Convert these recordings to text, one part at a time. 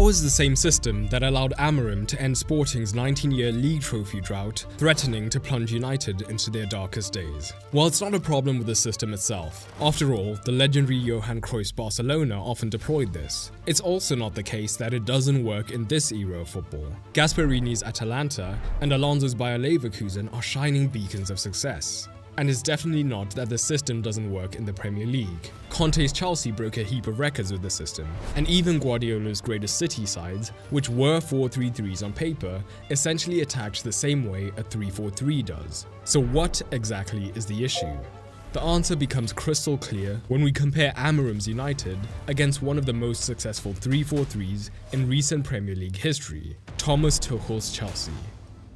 was the same system that allowed Amorim to end Sporting's 19-year league trophy drought, threatening to plunge United into their darkest days. While it's not a problem with the system itself, after all, the legendary Johan Cruyff's Barcelona often deployed this, it's also not the case that it doesn't work in this era of football. Gasperini's Atalanta and Alonso's Bayer Leverkusen are shining beacons of success. And it's definitely not that the system doesn't work in the Premier League. Conte's Chelsea broke a heap of records with the system, and even Guardiola's greatest City sides, which were 4-3-3s on paper, essentially attacked the same way a 3-4-3 does. So what exactly is the issue? The answer becomes crystal clear when we compare Amorim's United against one of the most successful 3-4-3s in recent Premier League history, Thomas Tuchel's Chelsea.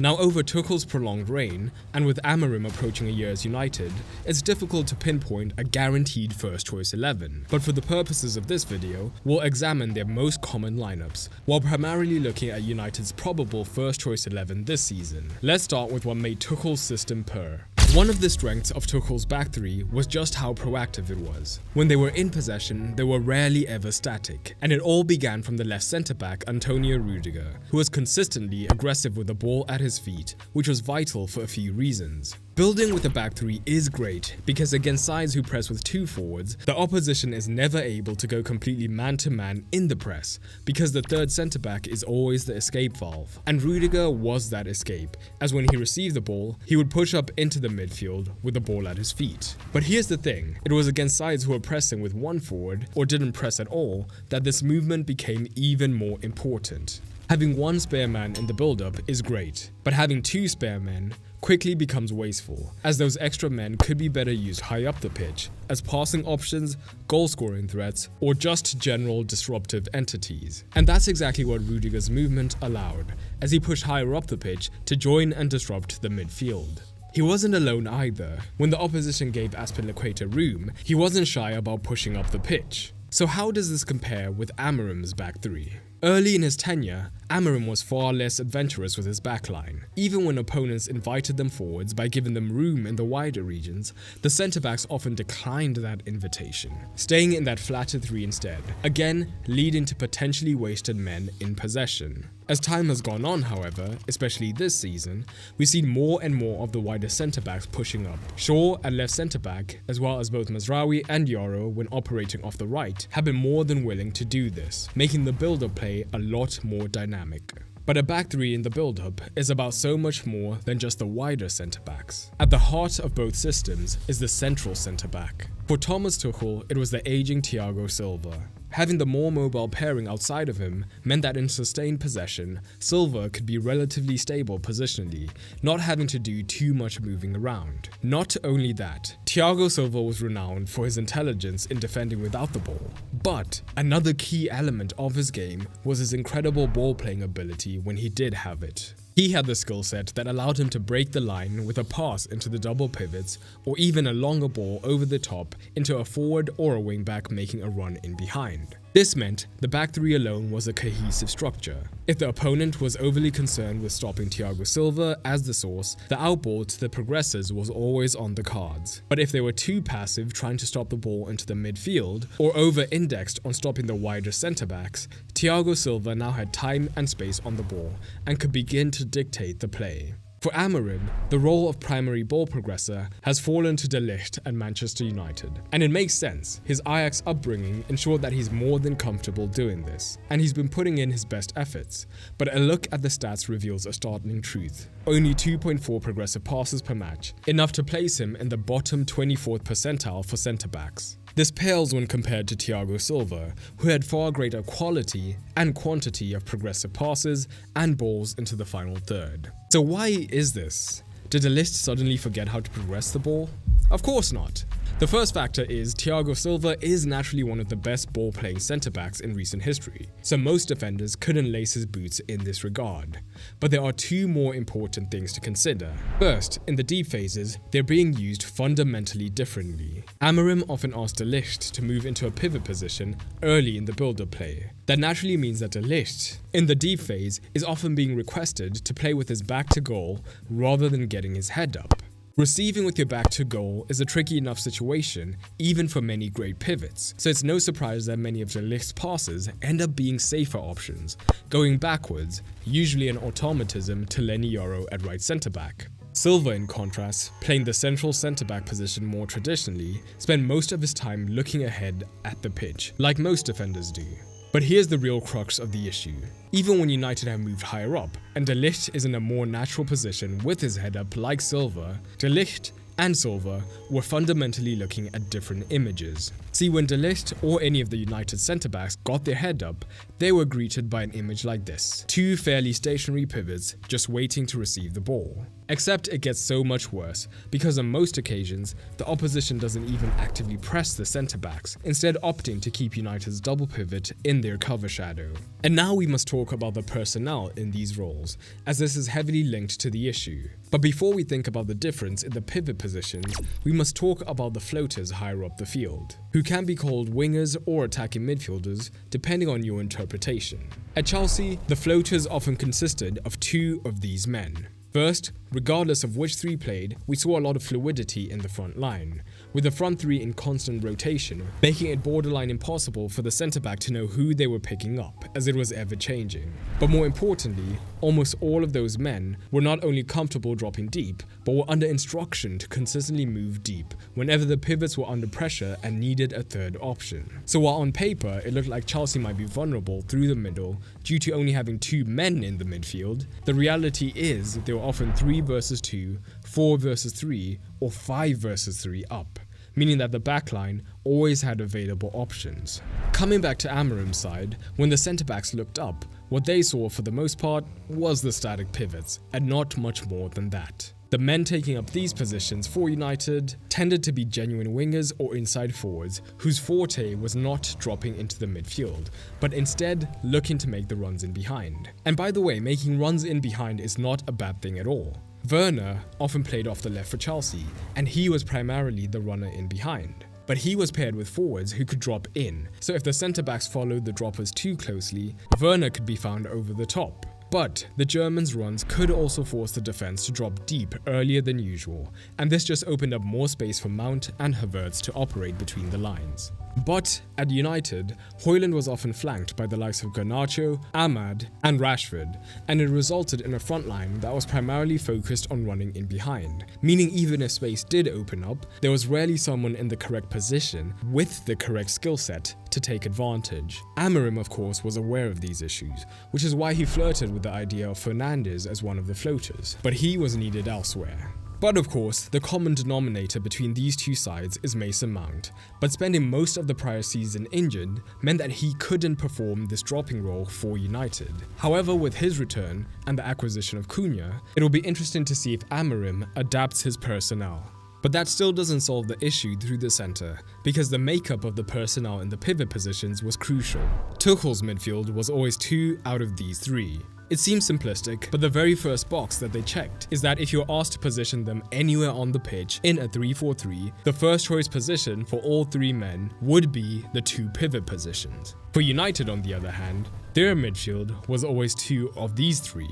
Now, over Tuchel's prolonged reign, and with Amorim approaching a year as United, it's difficult to pinpoint a guaranteed first-choice 11. But for the purposes of this video, we'll examine their most common lineups, while primarily looking at United's probable first-choice 11 this season. Let's start with what made Tuchel's system purr. One of the strengths of Tuchel's back three was just how proactive it was. When they were in possession, they were rarely ever static, and it all began from the left centre-back Antonio Rudiger, who was consistently aggressive with the ball at his feet, which was vital for a few reasons. Building with the back three is great because against sides who press with two forwards, the opposition is never able to go completely man-to-man in the press because the third centre-back is always the escape valve. And Rudiger was that escape, as when he received the ball, he would push up into the midfield with the ball at his feet. But here's the thing, it was against sides who were pressing with one forward or didn't press at all that this movement became even more important. Having one spare man in the build-up is great, but having two spare men quickly becomes wasteful, as those extra men could be better used high up the pitch, as passing options, goal-scoring threats, or just general disruptive entities. And that's exactly what Rudiger's movement allowed, as he pushed higher up the pitch to join and disrupt the midfield. He wasn't alone either. When the opposition gave Azpilicueta room, he wasn't shy about pushing up the pitch. So how does this compare with Amorim's back three? Early in his tenure, Amorim was far less adventurous with his backline. Even when opponents invited them forwards by giving them room in the wider regions, the centre-backs often declined that invitation, staying in that flatter three instead, again leading to potentially wasted men in possession. As time has gone on, however, especially this season, we've seen more and more of the wider centre-backs pushing up. Shaw at left centre-back, as well as both Mazraoui and Yoro when operating off the right, have been more than willing to do this, making the build-up play a lot more dynamic. But a back three in the build-up is about so much more than just the wider centre-backs. At the heart of both systems is the central centre-back. For Thomas Tuchel, it was the aging Thiago Silva. Having the more mobile pairing outside of him meant that in sustained possession, Silva could be relatively stable positionally, not having to do too much moving around. Not only that, Thiago Silva was renowned for his intelligence in defending without the ball. But another key element of his game was his incredible ball-playing ability when he did have it. He had the skill set that allowed him to break the line with a pass into the double pivots or even a longer ball over the top into a forward or a wing-back making a run in behind. This meant the back three alone was a cohesive structure. If the opponent was overly concerned with stopping Thiago Silva as the source, the outball to the progressors was always on the cards. But if they were too passive trying to stop the ball into the midfield or over-indexed on stopping the wider centre-backs, Thiago Silva now had time and space on the ball and could begin to dictate the play. For Amorim, the role of primary ball progressor has fallen to De Ligt at Manchester United. And it makes sense, his Ajax upbringing ensured that he's more than comfortable doing this, and he's been putting in his best efforts. But a look at the stats reveals a startling truth. Only 2.4 progressive passes per match, enough to place him in the bottom 24th percentile for centre-backs. This pales when compared to Thiago Silva, who had far greater quality and quantity of progressive passes and balls into the final third. So why is this? Did De Ligt suddenly forget how to progress the ball? Of course not. The first factor is Thiago Silva is naturally one of the best ball-playing centre-backs in recent history, so most defenders couldn't lace his boots in this regard. But there are two more important things to consider. First, in the deep phases, they're being used fundamentally differently. Amorim often asked De Ligt to move into a pivot position early in the build-up play. That naturally means that De Ligt, in the deep phase, is often being requested to play with his back to goal rather than getting his head up. Receiving with your back to goal is a tricky enough situation, even for many great pivots, so it's no surprise that many of De Ligt's passes end up being safer options, going backwards, usually an automatism to Lenny Yoro at right centre-back. Silva, in contrast, playing the central centre-back position more traditionally, spent most of his time looking ahead at the pitch, like most defenders do. But here's the real crux of the issue. Even when United have moved higher up, and De Ligt is in a more natural position with his head up like Silva, De Ligt and Silva were fundamentally looking at different images. See, when De Ligt or any of the United centre-backs got their head up, they were greeted by an image like this. Two fairly stationary pivots just waiting to receive the ball. Except it gets so much worse, because on most occasions, the opposition doesn't even actively press the centre-backs, instead opting to keep United's double pivot in their cover shadow. And now we must talk about the personnel in these roles, as this is heavily linked to the issue. But before we think about the difference in the pivot positions, we must talk about the floaters higher up the field, who can be called wingers or attacking midfielders, depending on your interpretation. At Chelsea, the floaters often consisted of two of these men. First, regardless of which three played, we saw a lot of fluidity in the front line, with the front three in constant rotation, making it borderline impossible for the centre-back to know who they were picking up, as it was ever changing. But more importantly, almost all of those men were not only comfortable dropping deep, but were under instruction to consistently move deep whenever the pivots were under pressure and needed a third option. So while on paper it looked like Chelsea might be vulnerable through the middle due to only having two men in the midfield, the reality is they were often 3 versus 2, 4 versus 3, or 5 versus 3 up, meaning that the backline always had available options. Coming back to Amorim's side, when the centre-backs looked up, what they saw for the most part was the static pivots, and not much more than that. The men taking up these positions for United tended to be genuine wingers or inside forwards whose forte was not dropping into the midfield, but instead looking to make the runs in behind. And by the way, making runs in behind is not a bad thing at all. Werner often played off the left for Chelsea, and he was primarily the runner in behind. But he was paired with forwards who could drop in, so if the centre-backs followed the droppers too closely, Werner could be found over the top. But the Germans' runs could also force the defense to drop deep earlier than usual, and this just opened up more space for Mount and Havertz to operate between the lines. But at United, Højlund was often flanked by the likes of Garnacho, Ahmad, and Rashford, and it resulted in a front line that was primarily focused on running in behind, meaning even if space did open up, there was rarely someone in the correct position with the correct skill set to take advantage. Amorim, of course, was aware of these issues, which is why he flirted with the idea of Fernandes as one of the floaters, but he was needed elsewhere. But of course, the common denominator between these two sides is Mason Mount, but spending most of the prior season injured meant that he couldn't perform this dropping role for United. However, with his return and the acquisition of Cunha, it will be interesting to see if Amorim adapts his personnel. But that still doesn't solve the issue through the centre, because the makeup of the personnel in the pivot positions was crucial. Tuchel's midfield was always 2 out of these 3. It seems simplistic, but the very first box that they checked is that if you're asked to position them anywhere on the pitch in a 3-4-3, the first choice position for all 3 men would be the 2 pivot positions. For United, on the other hand, their midfield was always 2 of these 3.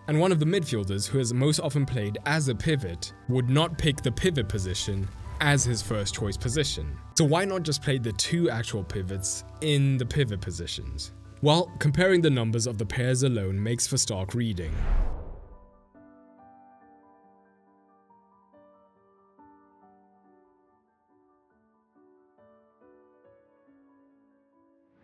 And one of the midfielders who has most often played as a pivot would not pick the pivot position as his first choice position. So why not just play the 2 actual pivots in the pivot positions? Well, comparing the numbers of the pairs alone makes for stark reading.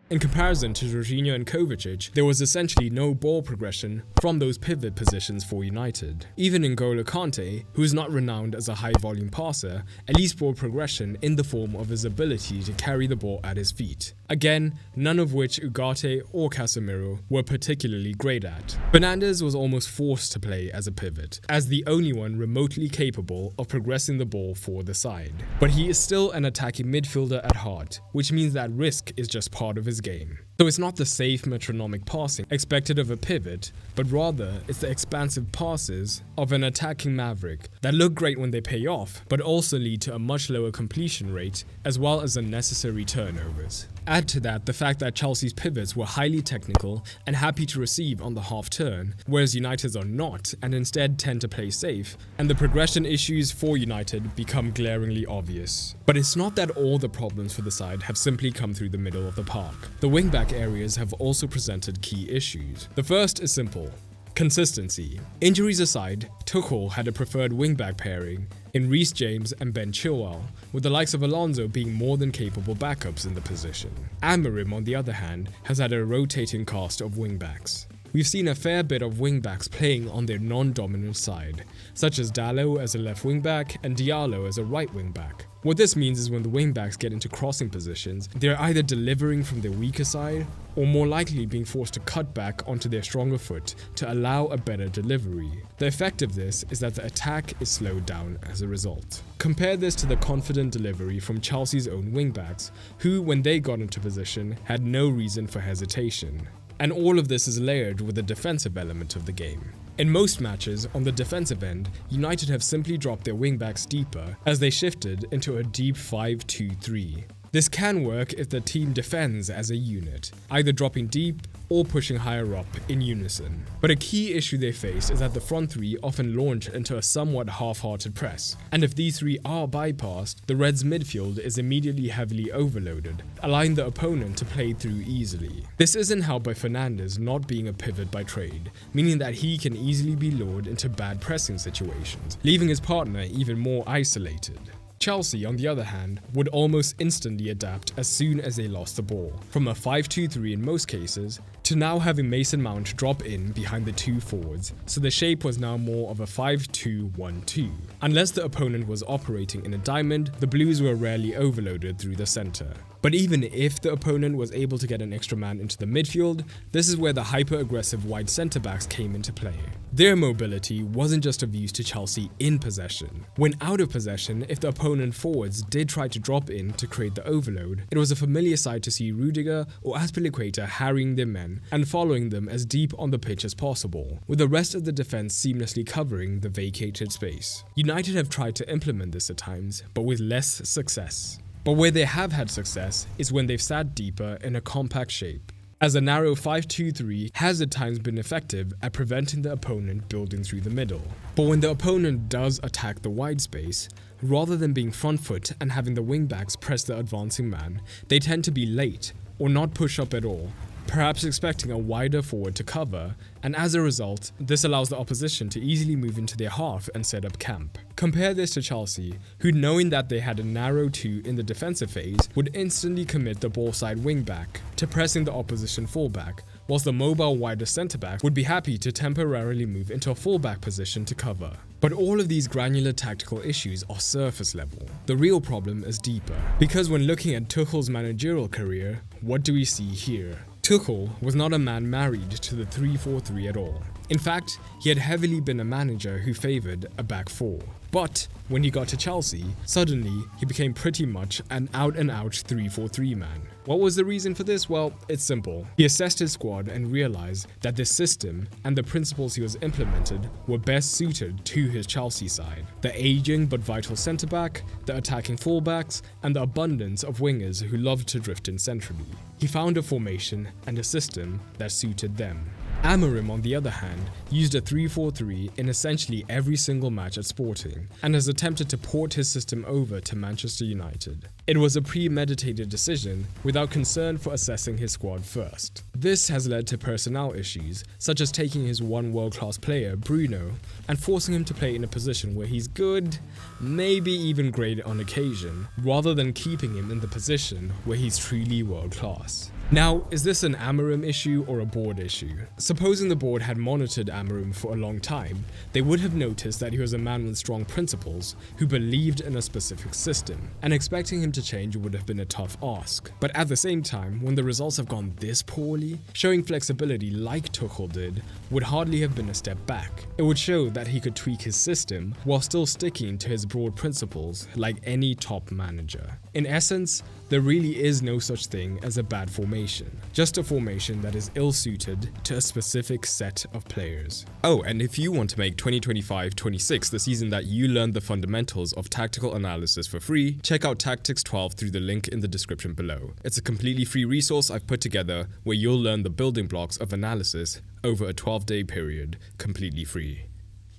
In comparison to Jorginho and Kovacic, there was essentially no ball progression from those pivot positions for United. Even N'Golo Kante, who is not renowned as a high-volume passer, at least brought progression in the form of his ability to carry the ball at his feet. Again, none of which Ugarte or Casemiro were particularly great at. Fernandes was almost forced to play as a pivot, as the only one remotely capable of progressing the ball for the side. But he is still an attacking midfielder at heart, which means that risk is just part of his his game. So it's not the safe metronomic passing expected of a pivot, but rather it's the expansive passes of an attacking maverick that look great when they pay off, but also lead to a much lower completion rate as well as unnecessary turnovers. Add to that the fact that Chelsea's pivots were highly technical and happy to receive on the half turn, whereas United's are not and instead tend to play safe, and the progression issues for United become glaringly obvious. But it's not that all the problems for the side have simply come through the middle of the park. The wingback areas have also presented key issues. The first is simple: consistency. Injuries aside, Tuchel had a preferred wingback pairing in Reece James and Ben Chilwell, with the likes of Alonso being more than capable backups in the position. Amorim, on the other hand, has had a rotating cast of wingbacks. We've seen a fair bit of wingbacks playing on their non-dominant side, such as Dalot as a left wingback and Diallo as a right wingback. What this means is when the wingbacks get into crossing positions, they're either delivering from their weaker side or more likely being forced to cut back onto their stronger foot to allow a better delivery. The effect of this is that the attack is slowed down as a result. Compare this to the confident delivery from Chelsea's own wingbacks, who, when they got into position, had no reason for hesitation. And all of this is layered with the defensive element of the game. In most matches, on the defensive end, United have simply dropped their wingbacks deeper as they shifted into a deep 5-2-3. This can work if the team defends as a unit, either dropping deep or pushing higher up in unison. But a key issue they face is that the front three often launch into a somewhat half-hearted press, and if these three are bypassed, the Reds' midfield is immediately heavily overloaded, allowing the opponent to play through easily. This isn't helped by Fernandes not being a pivot by trade, meaning that he can easily be lured into bad pressing situations, leaving his partner even more isolated. Chelsea, on the other hand, would almost instantly adapt as soon as they lost the ball, from a 5-2-3 in most cases, to now having Mason Mount drop in behind the two forwards, so the shape was now more of a 5-2-1-2. Unless the opponent was operating in a diamond, the Blues were rarely overloaded through the centre. But even if the opponent was able to get an extra man into the midfield, this is where the hyper-aggressive wide centre-backs came into play. Their mobility wasn't just of use to Chelsea in possession. When out of possession, if the opponent forwards did try to drop in to create the overload, it was a familiar sight to see Rudiger or Azpilicueta harrying their men and following them as deep on the pitch as possible, with the rest of the defense seamlessly covering the vacated space. United have tried to implement this at times, but with less success. But where they have had success is when they've sat deeper in a compact shape, as a narrow 5-2-3 has at times been effective at preventing the opponent building through the middle. But when the opponent does attack the wide space, rather than being front foot and having the wingbacks press the advancing man, they tend to be late or not push up at all, perhaps expecting a wider forward to cover, and as a result, this allows the opposition to easily move into their half and set up camp. Compare this to Chelsea, who, knowing that they had a narrow 2 in the defensive phase, would instantly commit the ball side wing-back to pressing the opposition fullback, whilst the mobile wider centre-back would be happy to temporarily move into a fullback position to cover. But all of these granular tactical issues are surface level. The real problem is deeper, because when looking at Tuchel's managerial career, what do we see here? Tuchel was not a man married to the 3-4-3 at all. In fact, he had heavily been a manager who favoured a back four. But when he got to Chelsea, suddenly he became pretty much an out-and-out 3-4-3 man. What was the reason for this? Well, it's simple. He assessed his squad and realised that this system and the principles he was implemented were best suited to his Chelsea side. The ageing but vital centre-back, the attacking fullbacks, and the abundance of wingers who loved to drift in centrally. He found a formation and a system that suited them. Amorim, on the other hand, used a 3-4-3 in essentially every single match at Sporting and has attempted to port his system over to Manchester United. It was a premeditated decision without concern for assessing his squad first. This has led to personnel issues, such as taking his one world-class player, Bruno, and forcing him to play in a position where he's good, maybe even great on occasion, rather than keeping him in the position where he's truly world-class. Now, is this an Amorim issue or a board issue? Supposing the board had monitored Amorim for a long time, they would have noticed that he was a man with strong principles who believed in a specific system, and expecting him to change would have been a tough ask. But at the same time, when the results have gone this poorly, showing flexibility like Tuchel did would hardly have been a step back. It would show that he could tweak his system while still sticking to his broad principles like any top manager. In essence, there really is no such thing as a bad formation, just a formation that is ill-suited to a specific set of players. Oh, and if you want to make 2025-26 the season that you learn the fundamentals of tactical analysis for free, check out Tactics 12 through the link in the description below. It's a completely free resource I've put together where you'll learn the building blocks of analysis over a 12-day period, completely free.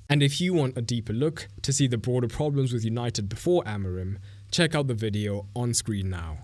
And if you want a deeper look to see the broader problems with United before Amorim, check out the video on screen now.